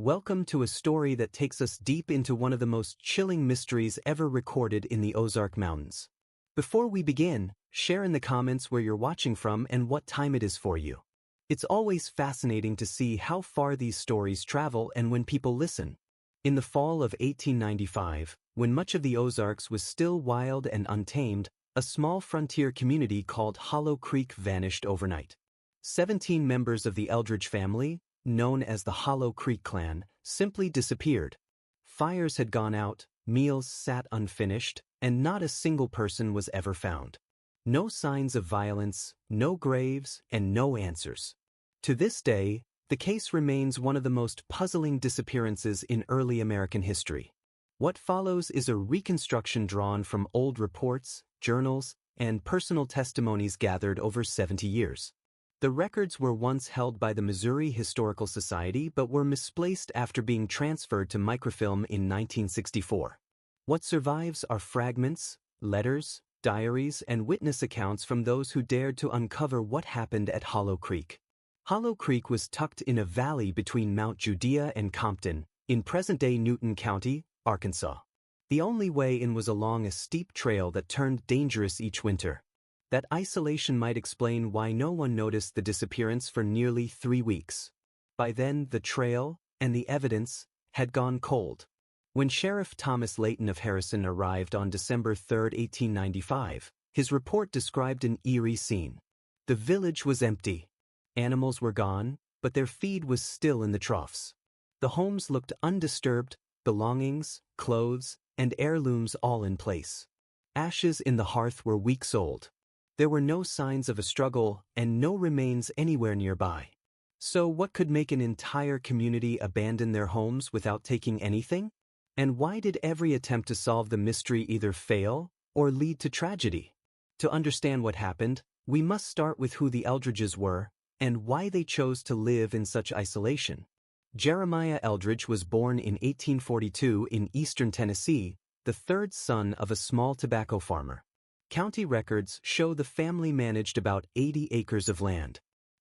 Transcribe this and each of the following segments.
Welcome to a story that takes us deep into one of the most chilling mysteries ever recorded in the Ozark Mountains. Before we begin, share in the comments where you're watching from and what time it is for you. It's always fascinating to see how far these stories travel and when people listen. In the fall of 1895, when much of the Ozarks was still wild and untamed, a small frontier community called Hollow Creek vanished overnight. 17 members of the Eldridge family, known as the Hollow Creek clan, simply disappeared. Fires had gone out, meals sat unfinished, and not a single person was ever found. No signs of violence, no graves, and no answers. To this day, the case remains one of the most puzzling disappearances in early American history. What follows is a reconstruction drawn from old reports, journals, and personal testimonies gathered over 70 years. The records were once held by the Missouri Historical Society but were misplaced after being transferred to microfilm in 1964. What survives are fragments, letters, diaries, and witness accounts from those who dared to uncover what happened at Hollow Creek. Hollow Creek was tucked in a valley between Mount Judea and Compton, in present-day Newton County, Arkansas. The only way in was along a steep trail that turned dangerous each winter. That isolation might explain why no one noticed the disappearance for nearly 3 weeks. By then, the trail, and the evidence, had gone cold. When Sheriff Thomas Layton of Harrison arrived on December 3, 1895, his report described an eerie scene. The village was empty. Animals were gone, but their feed was still in the troughs. The homes looked undisturbed, belongings, clothes, and heirlooms all in place. Ashes in the hearth were weeks old. There were no signs of a struggle and no remains anywhere nearby. So what could make an entire community abandon their homes without taking anything? And why did every attempt to solve the mystery either fail or lead to tragedy? To understand what happened, we must start with who the Eldridges were and why they chose to live in such isolation. Jeremiah Eldridge was born in 1842 in eastern Tennessee, the third son of a small tobacco farmer. County records show the family managed about 80 acres of land.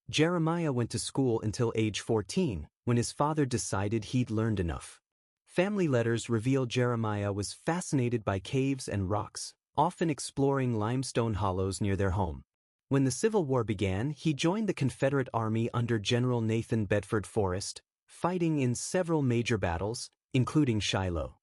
Jeremiah went to school until age 14, when his father decided he'd learned enough. Family letters reveal Jeremiah was fascinated by caves and rocks, often exploring limestone hollows near their home. When the Civil War began, he joined the Confederate Army under General Nathan Bedford Forrest, fighting in several major battles, including Shiloh.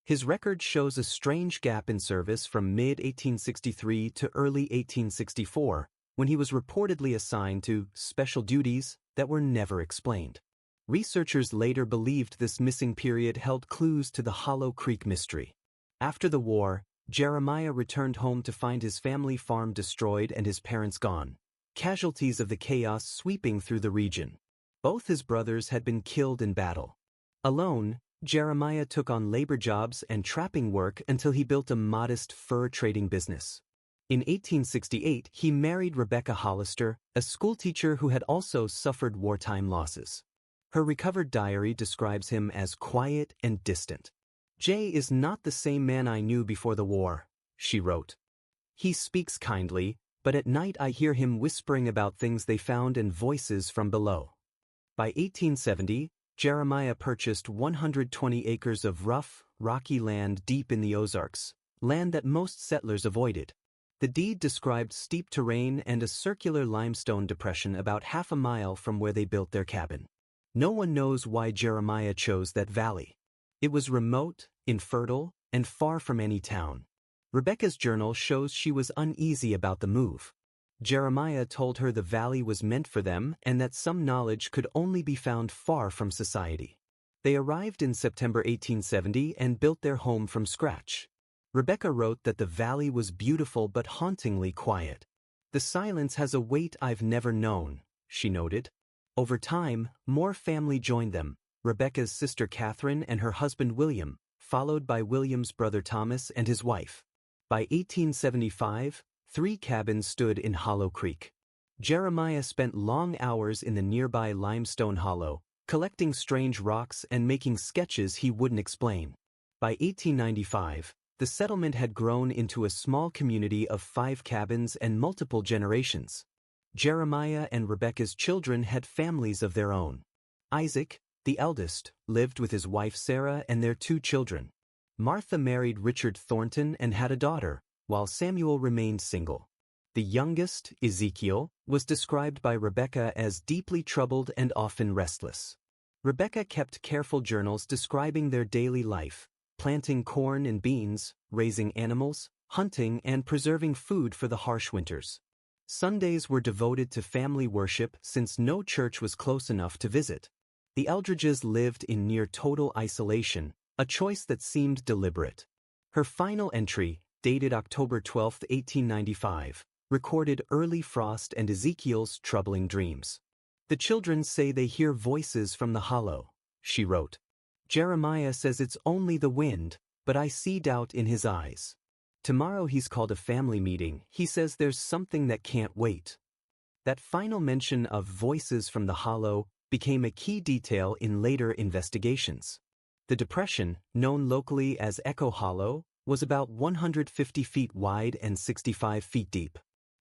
His record shows a strange gap in service from mid-1863 to early 1864, when he was reportedly assigned to special duties that were never explained. Researchers later believed this missing period held clues to the Hollow Creek mystery. After the war, Jeremiah returned home to find his family farm destroyed and his parents gone, casualties of the chaos sweeping through the region. Both his brothers had been killed in battle. Alone, Jeremiah took on labor jobs and trapping work until he built a modest fur trading business. In 1868, he married Rebecca Hollister, a schoolteacher who had also suffered wartime losses. Her recovered diary describes him as quiet and distant. "Jay is not the same man I knew before the war," she wrote. "He speaks kindly, but at night I hear him whispering about things they found and voices from below." By 1870, Jeremiah purchased 120 acres of rough, rocky land deep in the Ozarks, land that most settlers avoided. The deed described steep terrain and a circular limestone depression about half a mile from where they built their cabin. No one knows why Jeremiah chose that valley. It was remote, infertile, and far from any town. Rebecca's journal shows she was uneasy about the move. Jeremiah told her the valley was meant for them and that some knowledge could only be found far from society. They arrived in September 1870 and built their home from scratch. Rebecca wrote that the valley was beautiful but hauntingly quiet. "The silence has a weight I've never known," she noted. Over time, more family joined them, Rebecca's sister Catherine and her husband William, followed by William's brother Thomas and his wife. By 1875, 3 cabins stood in Hollow Creek. Jeremiah spent long hours in the nearby limestone hollow, collecting strange rocks and making sketches he wouldn't explain. By 1895, the settlement had grown into a small community of 5 cabins and multiple generations. Jeremiah and Rebecca's children had families of their own. Isaac, the eldest, lived with his wife Sarah and their 2 children. Martha married Richard Thornton and had a daughter, while Samuel remained single. The youngest, Ezekiel, was described by Rebecca as deeply troubled and often restless. Rebecca kept careful journals describing their daily life, planting corn and beans, raising animals, hunting and preserving food for the harsh winters. Sundays were devoted to family worship since no church was close enough to visit. The Eldridges lived in near total isolation, a choice that seemed deliberate. Her final entry, dated October 12, 1895, recorded early frost and Ezekiel's troubling dreams. "The children say they hear voices from the hollow," she wrote. "Jeremiah says it's only the wind, but I see doubt in his eyes. Tomorrow he's called a family meeting. He says there's something that can't wait." That final mention of voices from the hollow became a key detail in later investigations. The depression, known locally as Echo Hollow, was about 150 feet wide and 65 feet deep.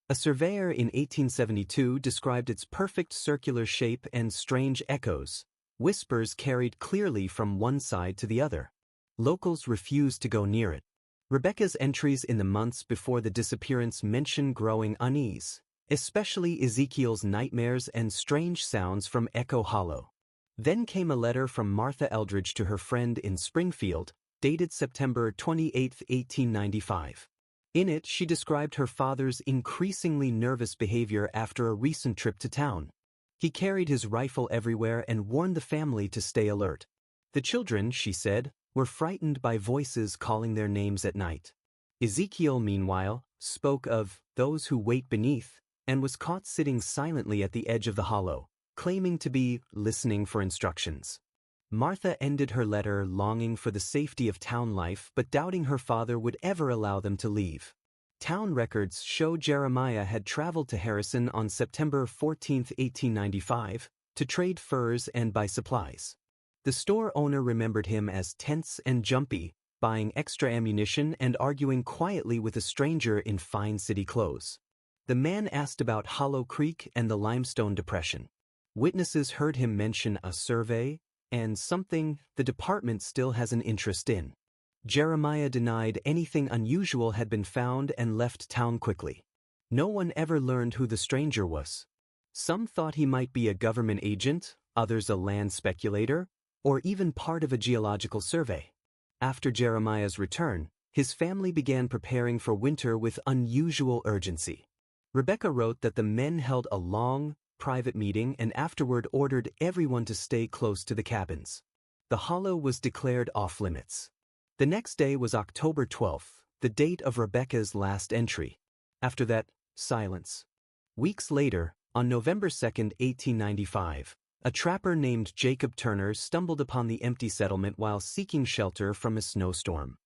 A surveyor in 1872 described its perfect circular shape and strange echoes. Whispers carried clearly from one side to the other. Locals refused to go near it. Rebecca's entries in the months before the disappearance mention growing unease, especially Ezekiel's nightmares and strange sounds from Echo Hollow. Then came a letter from Martha Eldridge to her friend in Springfield, dated September 28, 1895. In it, she described her father's increasingly nervous behavior after a recent trip to town. He carried his rifle everywhere and warned the family to stay alert. The children, she said, were frightened by voices calling their names at night. Ezekiel, meanwhile, spoke of those who wait beneath and was caught sitting silently at the edge of the hollow, claiming to be listening for instructions. Martha ended her letter longing for the safety of town life but doubting her father would ever allow them to leave. Town records show Jeremiah had traveled to Harrison on September 14, 1895, to trade furs and buy supplies. The store owner remembered him as tense and jumpy, buying extra ammunition and arguing quietly with a stranger in fine city clothes. The man asked about Hollow Creek and the limestone depression. Witnesses heard him mention a survey and something the department still has an interest in. Jeremiah denied anything unusual had been found and left town quickly. No one ever learned who the stranger was. Some thought he might be a government agent, others a land speculator, or even part of a geological survey. After Jeremiah's return, his family began preparing for winter with unusual urgency. Rebecca wrote that the men held a long, private meeting and afterward ordered everyone to stay close to the cabins. The hollow was declared off-limits. The next day was October 12th, the date of Rebecca's last entry. After that, silence. Weeks later, on November 2, 1895, a trapper named Jacob Turner stumbled upon the empty settlement while seeking shelter from a snowstorm.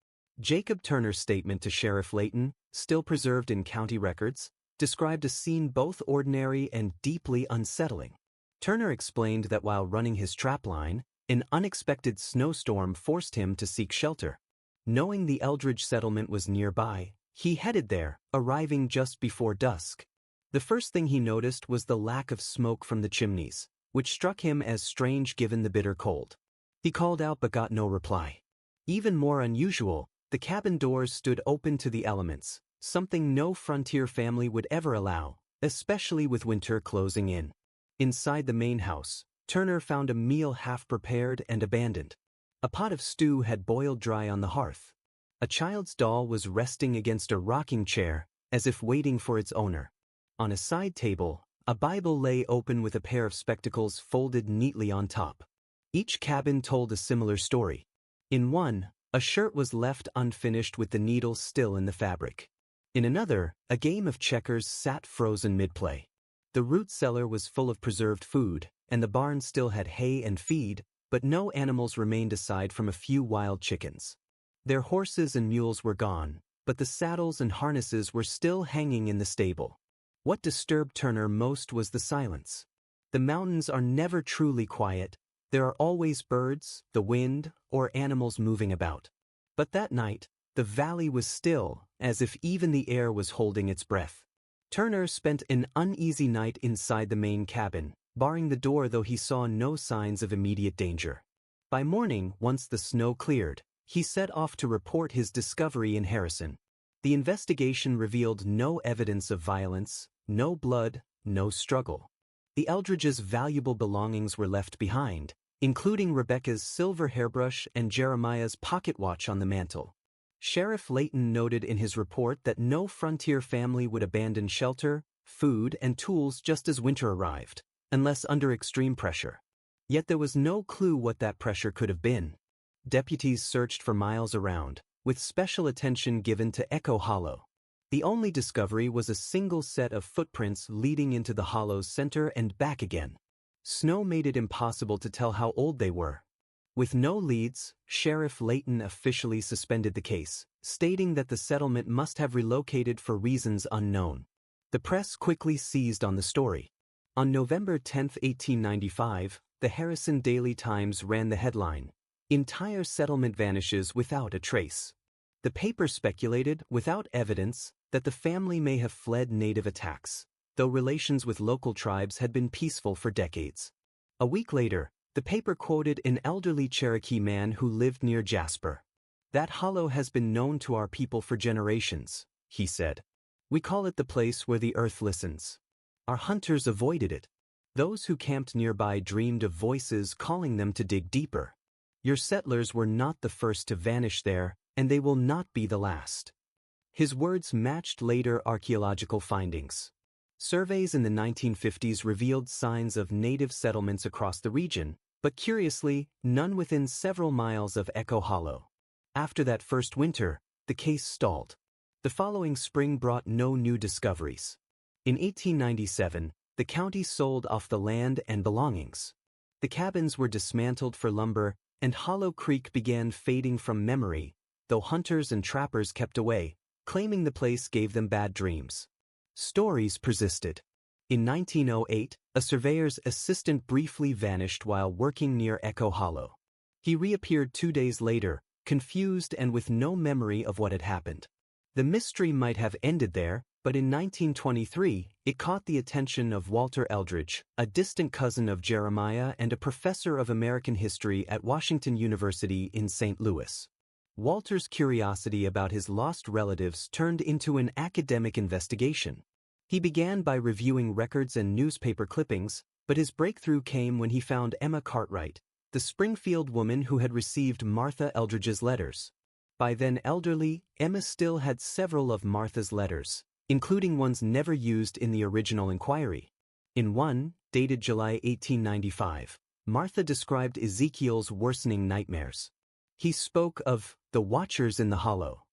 Jacob Turner's statement to Sheriff Layton, still preserved in county records, described a scene both ordinary and deeply unsettling. Turner explained that while running his trapline, an unexpected snowstorm forced him to seek shelter. Knowing the Eldridge settlement was nearby, he headed there, arriving just before dusk. The first thing he noticed was the lack of smoke from the chimneys, which struck him as strange given the bitter cold. He called out but got no reply. Even more unusual, the cabin doors stood open to the elements, something no frontier family would ever allow, especially with winter closing in. Inside the main house, Turner found a meal half prepared and abandoned. A pot of stew had boiled dry on the hearth. A child's doll was resting against a rocking chair, as if waiting for its owner. On a side table, a Bible lay open with a pair of spectacles folded neatly on top. Each cabin told a similar story. In one, a shirt was left unfinished with the needle still in the fabric. In another, a game of checkers sat frozen mid-play. The root cellar was full of preserved food, and the barn still had hay and feed, but no animals remained aside from a few wild chickens. Their horses and mules were gone, but the saddles and harnesses were still hanging in the stable. What disturbed Turner most was the silence. The mountains are never truly quiet. There are always birds, the wind, or animals moving about. But that night, the valley was still, as if even the air was holding its breath. Turner spent an uneasy night inside the main cabin, barring the door though he saw no signs of immediate danger. By morning, once the snow cleared, he set off to report his discovery in Harrison. The investigation revealed no evidence of violence, no blood, no struggle. The Eldridges' valuable belongings were left behind, including Rebecca's silver hairbrush and Jeremiah's pocket watch on the mantel. Sheriff Layton noted in his report that no frontier family would abandon shelter, food, and tools just as winter arrived, unless under extreme pressure. Yet there was no clue what that pressure could have been. Deputies searched for miles around, with special attention given to Echo Hollow. The only discovery was a single set of footprints leading into the hollow's center and back again. Snow made it impossible to tell how old they were. With no leads, Sheriff Layton officially suspended the case, stating that the settlement must have relocated for reasons unknown. The press quickly seized on the story. On November 10, 1895, the Harrison Daily Times ran the headline, "Entire settlement vanishes without a trace." The paper speculated, without evidence, that the family may have fled native attacks, though relations with local tribes had been peaceful for decades. A week later, the paper quoted an elderly Cherokee man who lived near Jasper. "That hollow has been known to our people for generations," he said. "We call it the place where the earth listens. Our hunters avoided it. Those who camped nearby dreamed of voices calling them to dig deeper. Your settlers were not the first to vanish there, and they will not be the last." His words matched later archaeological findings. Surveys in the 1950s revealed signs of native settlements across the region, but curiously, none within several miles of Echo Hollow. After that first winter, the case stalled. The following spring brought no new discoveries. In 1897, the county sold off the land and belongings. The cabins were dismantled for lumber, and Hollow Creek began fading from memory, though hunters and trappers kept away, claiming the place gave them bad dreams. Stories persisted. In 1908, a surveyor's assistant briefly vanished while working near Echo Hollow. He reappeared 2 days later, confused and with no memory of what had happened. The mystery might have ended there, but in 1923, it caught the attention of Walter Eldridge, a distant cousin of Jeremiah and a professor of American history at Washington University in St. Louis. Walter's curiosity about his lost relatives turned into an academic investigation. He began by reviewing records and newspaper clippings, but his breakthrough came when he found Emma Cartwright, the Springfield woman who had received Martha Eldridge's letters. By then elderly, Emma still had several of Martha's letters, including ones never used in the original inquiry. In one, dated July 1895, Martha described Ezekiel's worsening nightmares. He spoke of the watchers in the hollow.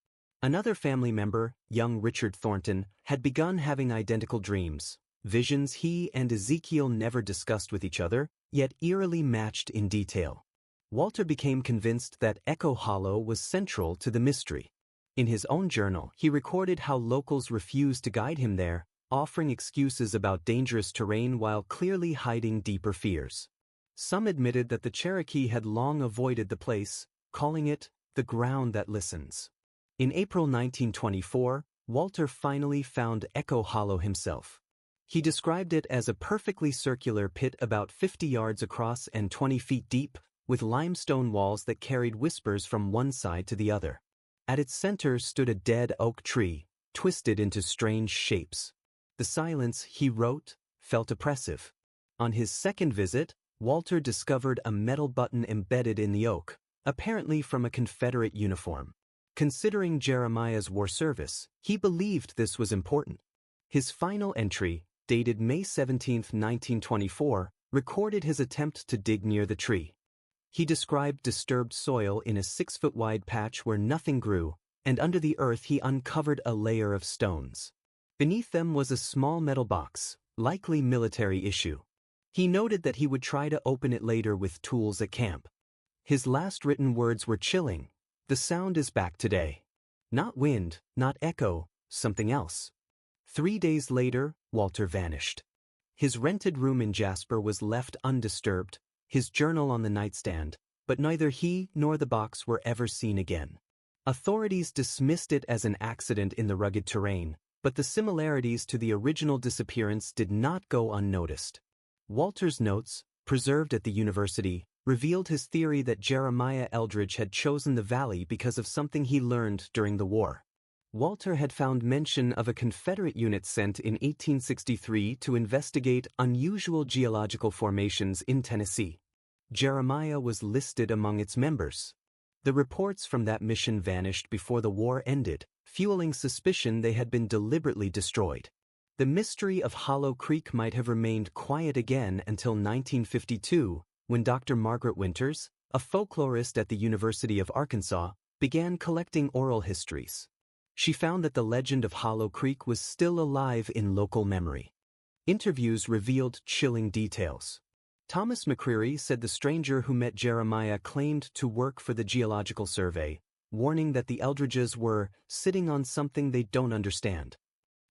Another family member, young Richard Thornton, had begun having identical dreams, visions he and Ezekiel never discussed with each other, yet eerily matched in detail. Walter became convinced that Echo Hollow was central to the mystery. In his own journal, he recorded how locals refused to guide him there, offering excuses about dangerous terrain while clearly hiding deeper fears. Some admitted that the Cherokee had long avoided the place, calling it the ground that listens. In April 1924, Walter finally found Echo Hollow himself. He described it as a perfectly circular pit about 50 yards across and 20 feet deep, with limestone walls that carried whispers from one side to the other. At its center stood a dead oak tree, twisted into strange shapes. The silence, he wrote, felt oppressive. On his second visit, Walter discovered a metal button embedded in the oak, apparently from a Confederate uniform. Considering Jeremiah's war service, he believed this was important. His final entry, dated May 17, 1924, recorded his attempt to dig near the tree. He described disturbed soil in a 6-foot-wide patch where nothing grew, and under the earth he uncovered a layer of stones. Beneath them was a small metal box, likely military issue. He noted that he would try to open it later with tools at camp. His last written words were chilling. "The sound is back today. Not wind, not echo, something else." 3 days later, Walter vanished. His rented room in Jasper was left undisturbed, his journal on the nightstand, but neither he nor the box were ever seen again. Authorities dismissed it as an accident in the rugged terrain, but the similarities to the original disappearance did not go unnoticed. Walter's notes, preserved at the university, revealed his theory that Jeremiah Eldridge had chosen the valley because of something he learned during the war. Walter had found mention of a Confederate unit sent in 1863 to investigate unusual geological formations in Tennessee. Jeremiah was listed among its members. The reports from that mission vanished before the war ended, fueling suspicion they had been deliberately destroyed. The mystery of Hollow Creek might have remained quiet again until 1952, when Dr. Margaret Winters, a folklorist at the University of Arkansas, began collecting oral histories. She found that the legend of Hollow Creek was still alive in local memory. Interviews revealed chilling details. Thomas McCreary said the stranger who met Jeremiah claimed to work for the Geological Survey, warning that the Eldridges were sitting on something they don't understand.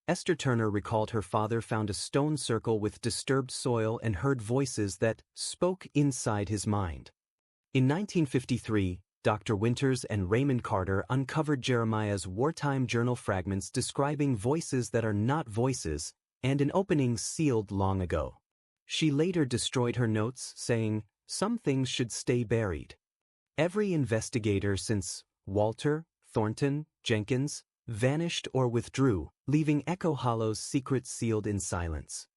Esther Turner recalled her father found a stone circle with disturbed soil and heard voices that spoke inside his mind. In 1953, Dr. Winters and Raymond Carter uncovered Jeremiah's wartime journal fragments describing voices that are not voices and an opening sealed long ago. She later destroyed her notes, saying, "Some things should stay buried." Every investigator since Walter, Thornton, Jenkins vanished or withdrew, leaving Echo Hollow's secret sealed in silence.